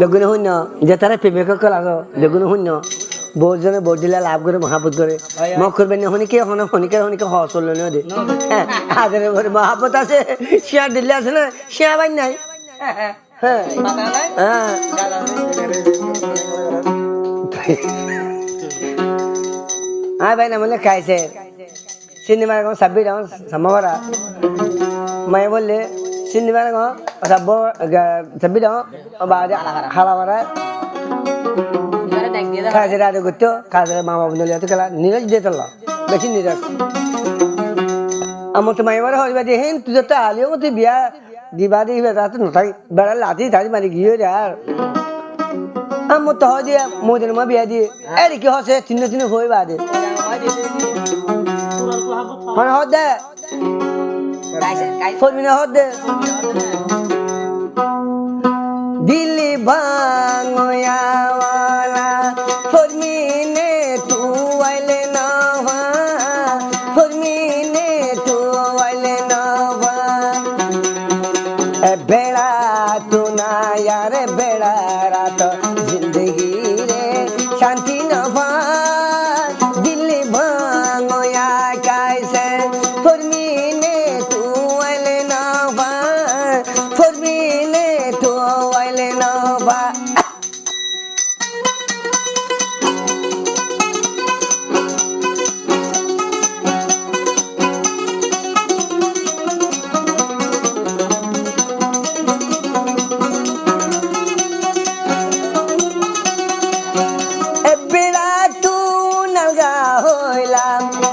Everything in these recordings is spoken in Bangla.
বেগুনে শূন্য যে তারা প্রেমিকসকল আছে বেগুনে শূন্য বহুজনে ভোট দিলে লাভ করে মহাপুত করে মোক করবেন শনিকে শনিকে সহজ হল দে আদের মহাপুত আছে শিয়া দিল্লি আছে না শিয়া বাই নাই হ্যাঁ হ্যাঁ ভাই না বললে খাইছে সিনেমার এখন 26 রাউন্ড সামাবারা মায়ে বললে সিনেমার এখন 26 রাউন্ড বাজে হালাবারা খাইছে রাতে করতো খাইছে মা বাবু নলে তো খেলা নিরাজ দিয়ে তোলা বেশি নিরাজ আমার তো মায়ের হইবা দিয়ে হেন তুই তো আলিও তুই বিয়া দিবা দিবে রাতে নথাই বেড়া লাঠি ধাড়ি মারি গিয়ে রে আর আমার তো হয় দিয়ে মোদের মা বিয়া দিয়ে এর কি হসে চিহ্ন হইবা দে মানে হদ দে ফরমিনা হদ দে দিল্লি ভাঙয়াওয়ালা ফরমিনে তু আইলে না ফরমিনে তু আইলে না বেড়া তু না यार বেড়া রাত জিন্দগি রে শান্তি না দিল্লি ভাঙয়া কাইসে ফরমিনে তু আইলে না ফরমিনে তু আইলে না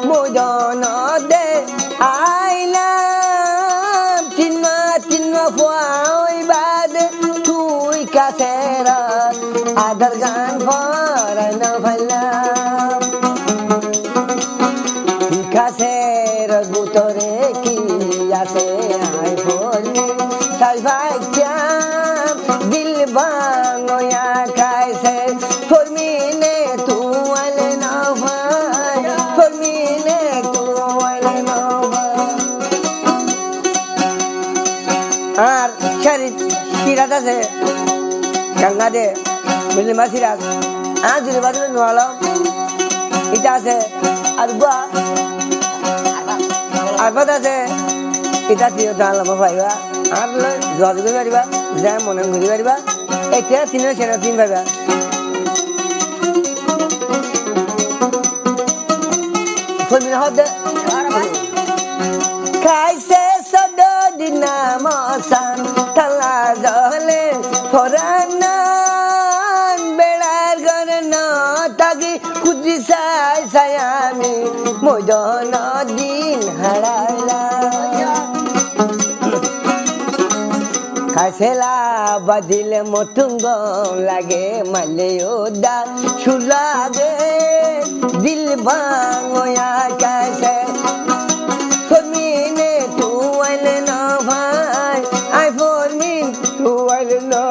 মোদন দে আইলাম তিন বাদ তুই কাছের আদর গান ভরান ভালাম কাছের বুতরে কি আছে আই বলি তাই ভাই দিল ভাঙয়া খাইছে ফরমিনে তুই আলে না আর সিরাজ আছে গঙ্গা দে মিলিমা সিরাজ আর যদি বাজবে নোয়ালাম এটা আছে আর আরবাদ আছে এটা দিয়ে দাঁড়ালাম পাইবা আর যোগাযোগ করতে পারিবা যা মনে ঘুরি পারিবা এটা তিন পাইবা খাইছে সদ দিনামসান তালা জলে ফরান বেড়ার ঘর ন তাকি কুচি চাই আমি মদন দিন হারালাম খাইছেলা বাদিলে মতুঙ্গ লাগে মালে ওদা সুলাগে দিল ভাঙয়া কাছে ফরমিনে তু আইলে না ভাই আই ফরমিন তু আইলে না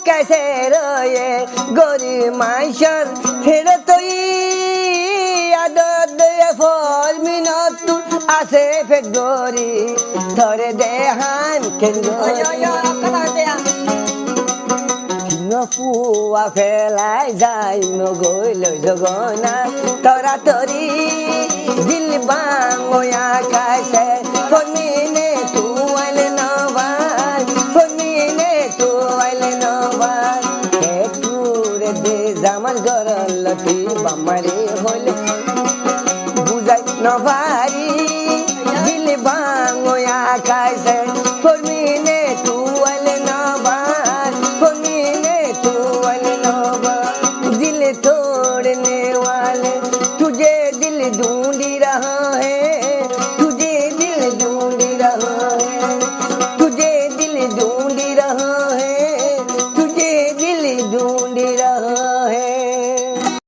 कैसे रोए गोरी माइशर फिर तो आदत फल मिनट आसे फिर गोरी थोड़े देहान केन पुआ फेलाई जाय नगोल जगना तोरा तोरी दिल बांगोया कैसे